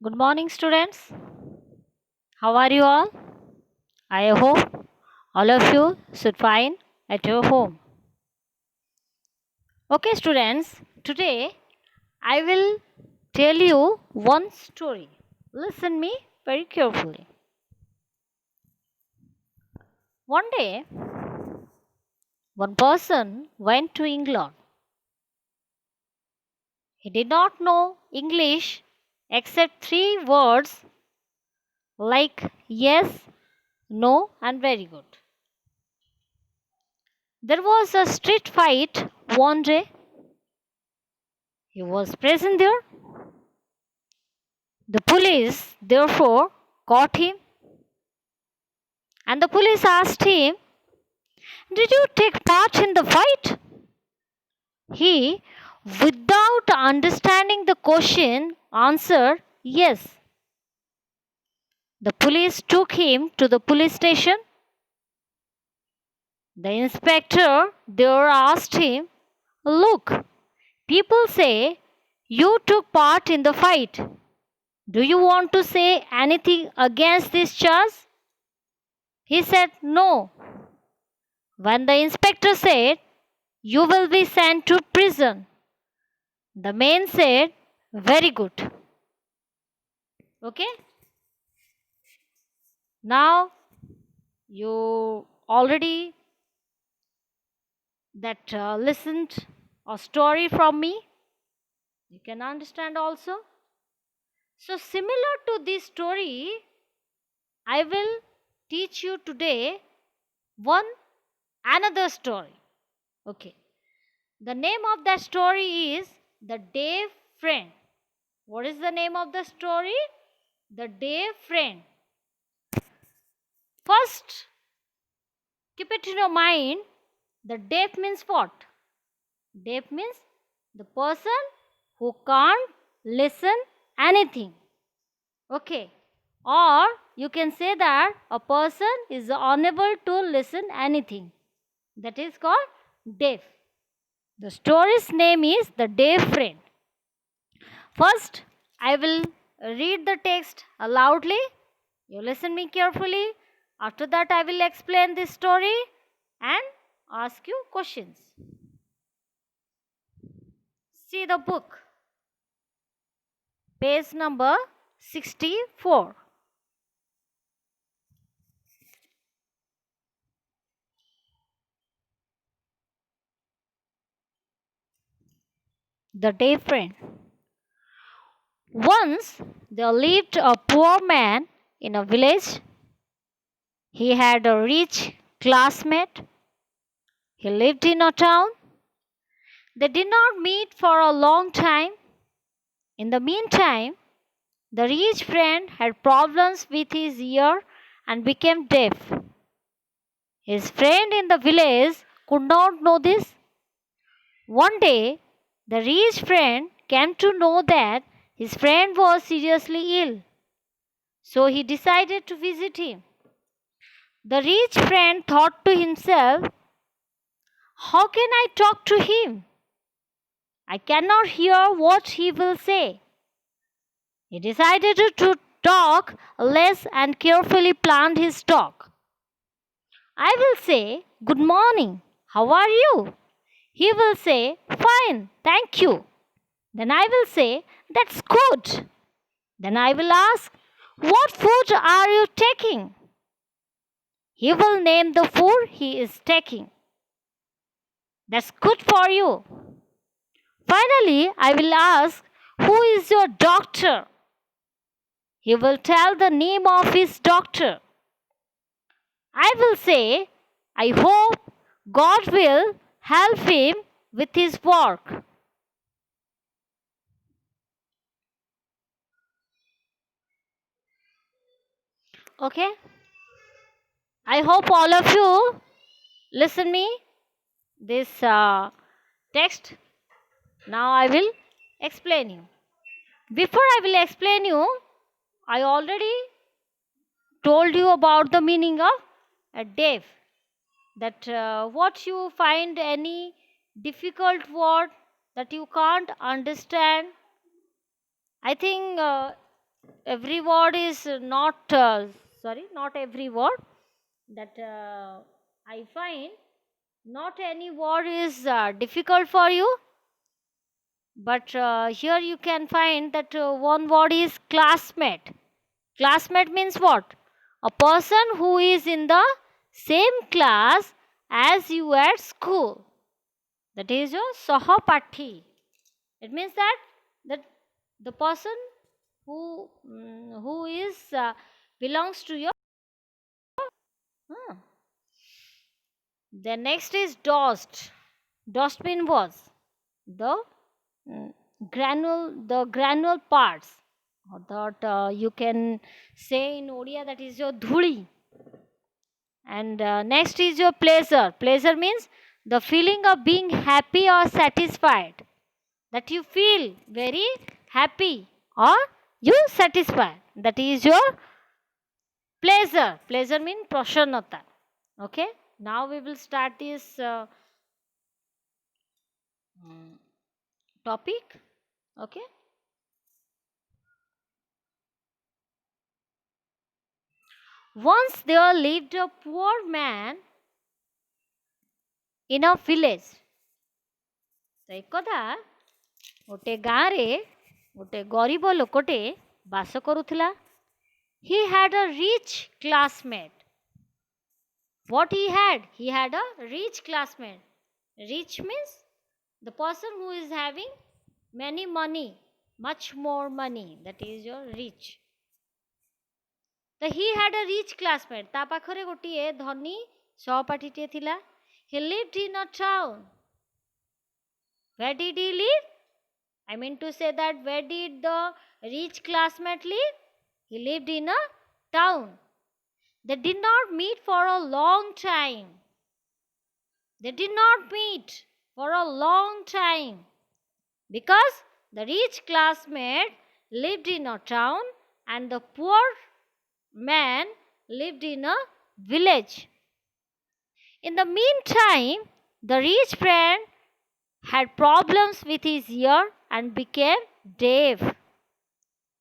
Good morning, students. How are you all? I hope all of you should fine at your home. Okay, students, today I will tell you one story. Listen me very carefully. One day, one person went to England. He did not know English except three words like yes, no, and very good. There was a street fight one day. He was present there. The police therefore caught him, and the police asked him, "Did you take part in the fight?" He, without understanding the question, answered, "Yes." The police took him to the police station. The inspector there asked him, "Look, people say you took part in the fight. Do you want to say anything against this charge?" He said, "No." When the inspector said, "You will be sent to prison," the man said, "Very good." Okay? Now you already that listened a story from me. You can understand also. So similar to this story, I will teach you today one another story. Okay. The name of that story is The Day Friend. What is the name of the story? The Day Friend. First, keep it in your mind, the deaf means what? Deaf means the person who can't listen anything. Okay. Or you can say that a person is unable to listen anything. That is called deaf. The story's name is The Deaf Friend. First, I will read the text loudly. You listen me carefully. After that, I will explain this story and ask you questions. See the book, page number 64. The Day Friend. Once there lived a poor man in a village. He had a rich classmate. He lived in a town. They did not meet for a long time. In the meantime, the rich friend had problems with his ear and became deaf. His friend in the village could not know this. One day, the rich friend came to know that his friend was seriously ill. So he decided to visit him. The rich friend thought to himself, "How can I talk to him? I cannot hear what he will say." He decided to talk less and carefully planned his talk. I will say, "Good morning, how are you?" He will say, "Fine, thank you." Then I will say, "That's good." Then I will ask, "What food are you taking?" He will name the food he is taking. "That's good for you." Finally, I will ask, "Who is your doctor?" He will tell the name of his doctor. I will say, "I hope God will help him with his work." Okay? I hope all of you listen me this text. Now I will explain you. Before I will explain you, I already told you about the meaning of a deaf. That what you find any difficult word that you can't understand. I think every word is not, sorry, not every word that I find, not any word is difficult for you, but here you can find that one word is classmate. Classmate means what? A person who is in the same class as you at school. That is your sahapati. It means that the person who is belongs to your. Hmm. The next is dust. Dust mean was the mm, granule parts, or that you can say in Odia, that is your dhuli. And next is your pleasure. Pleasure means the feeling of being happy or satisfied, that you feel very happy or you satisfied, that is your pleasure. Pleasure means prasannata. Okay, now we will start this mm, topic. Okay, once there lived a poor man in a village. ତ ଏକଦା ଗୋଟେ ଗାଁରେ ଗୋଟେ ଗରିବ ଲୋକଟେ ବାସ କରୁଥିଲା. He had a rich classmate. What he had? He had a rich classmate. Rich means the person who is having many money, much more money. That is your rich. So he had a rich classmate. ତା ପାଖରେ ଗୋଟିଏ ଧନୀ ସହପାଠୀଟିଏ ଥିଲା. He lived in a town. Where did he live? I mean to say that where did the rich classmate live? He lived in a town. They did not meet for a long time. They did not meet for a long time because the rich classmate lived in a town and the poor man lived in a village. In the meantime, the rich friend had problems with his ear and became deaf.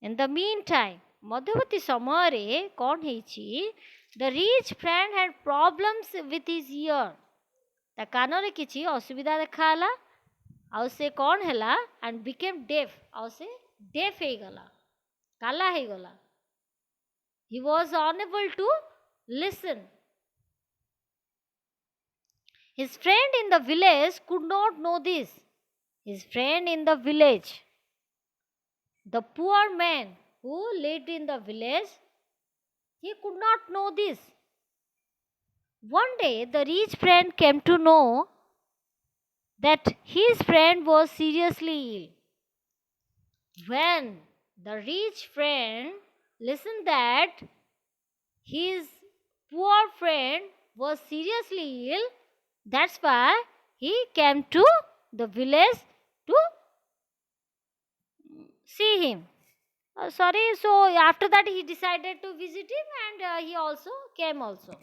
In the meantime, ମଧ୍ୟବର୍ତ୍ତୀ ସମୟରେ କ'ଣ ହେଇଛି, the rich friend had problems with his ear. ତା କାନରେ କିଛି ଅସୁବିଧା ଦେଖାହେଲା, ଆଉ ସେ କ'ଣ ହେଲା, and became deaf, ଆଉ ସେ deaf ହେଇଗଲା, କାଲା ହେଇଗଲା. He was unable to listen. His friend in the village could not know this. His friend in the village, the poor man who lived in the village, he could not know this. One day, the rich friend came to know that his friend was seriously ill. When the rich friend listened that his poor friend was seriously ill, that's why he came to the village to see him. So after that he decided to visit him, and he also came also.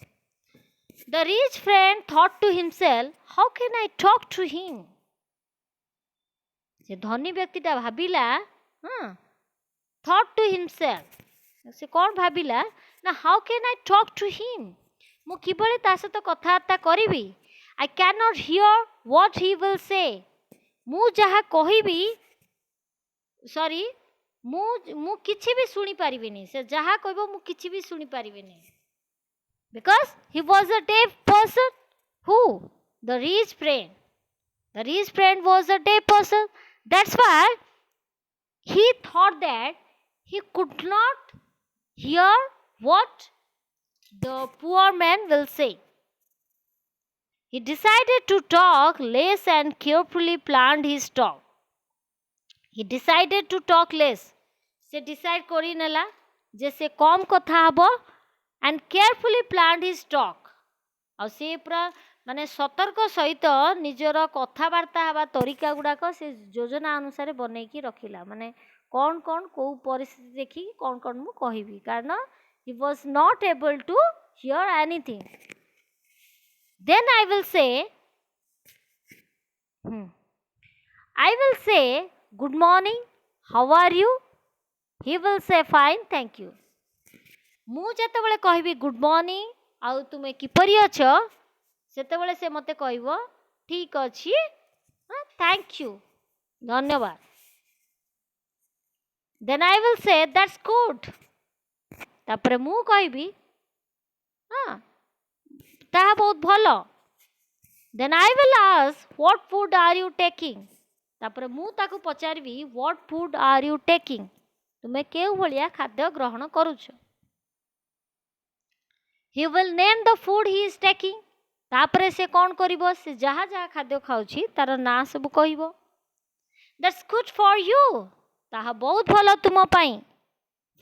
The rich friend thought to himself, how can I talk to him? ସେ ଧନୀ ବ୍ୟକ୍ତିଟା ଭାବିଲା, thought to himself, ସେ କ'ଣ ଭାବିଲା ନା, how can I talk to him? ମୁଁ କିଭଳି ତା ସହିତ କଥାବାର୍ତ୍ତା କରିବି? I cannot hear what he will say. ମୁଁ ଯାହା କହିବି, ସରି, ମୁଁ କିଛି ବି ଶୁଣିପାରିବିନି. ସେ ଯାହା କହିବ ମୁଁ କିଛି ବି ଶୁଣିପାରିବିନି. Because he was a deaf person. Who? The rich friend. The rich friend was a deaf person. That's why he thought that he could not hear what the poor man will say. He decided to talk less and carefully planned his talk. He decided to talk less. Se decide କରିନେଲା ଯେ ସେ କମ୍ କଥା ହେବ and carefully planned his talk. ଆଉ ସେ ପୁରା ମାନେ ସତର୍କ ସହିତ ନିଜର କଥାବାର୍ତ୍ତା ହେବା ତରିକା ଗୁଡ଼ାକ ସେ ଯୋଜନା ଅନୁସାରେ ବନେଇକି ରଖିଲା. ମାନେ କ'ଣ କ'ଣ କେଉଁ ପରିସ୍ଥିତି ଦେଖିକି କ'ଣ କ'ଣ ମୁଁ କହିବି, କାରଣ he was not able to hear anything. Then I will say, good morning, how are you? He will say fine, thank you. ମୁଁ ଯେତେବେଳେ କହିବି ଗୁଡ୍ ମର୍ଣ୍ଣିଂ ଆଉ ତୁମେ କିପରି ଅଛ ସେତେବେଳେ ସେ ମୋତେ କହିବ ଠିକ୍ ଅଛି, ଥ୍ୟାଙ୍କ ୟୁ, ଧନ୍ୟବାଦ। Then I will say that's good. ତାପରେ ମୁଁ କହିବି ହଁ ତାହା ବହୁତ ଭଲ। Then I will ask what food are you taking. ତାପରେ ମୁଁ ତାକୁ ପଚାରିବି what food are you taking, ତୁମେ କେଉଁ ଭଳିଆ ଖାଦ୍ୟ ଗ୍ରହଣ କରୁଛ। He will name the food he is taking. ତାପରେ ସେ କ'ଣ କରିବ, ସେ ଯାହା ଯାହା ଖାଦ୍ୟ ଖାଉଛି ତାର ନାଁ ସବୁ କହିବ। ଦ୍ୟାଟ୍ସ ଗୁଡ୍ ଫର୍ ୟୁ, ତାହା ବହୁତ ଭଲ ତୁମ ପାଇଁ।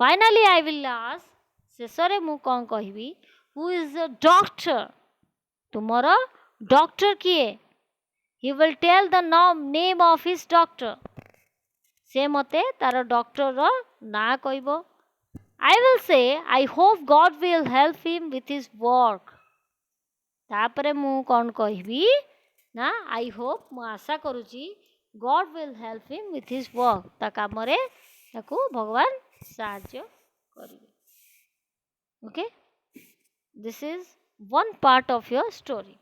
ଫାଇନାଲି ଆଇ ୱିଲ୍ ଆସ୍କ, ଶେଷରେ ମୁଁ କ'ଣ କହିବି, ହୁ ଇଜ୍ ଦ ଡକ୍ଟର, ତୁମର ଡକ୍ଟର କିଏ। He will tell the name of his doctor, ସେ ମୋତେ ତାର ଡକ୍ଟରର ନାଁ କହିବ। I will say, I hope God will help him with his work. ତାପରେ ମୁଁ କ'ଣ କହିବି ନା, I hope, ମୁଁ ଆଶା କରୁଛି, God will help him with his work, ତା କାମରେ ତାକୁ ଭଗବାନ ସାହାଯ୍ୟ କରିବେ। Okay, this is one part of your story.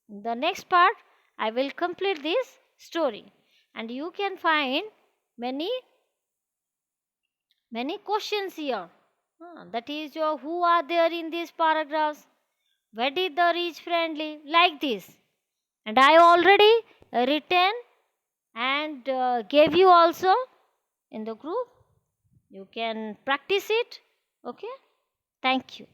In the next part, I will complete this story and you can find many questions here. That is who are there in these paragraphs, where did the rich friend live, like this. And I already written and gave you also in the group. You can practice it. Okay, thank you.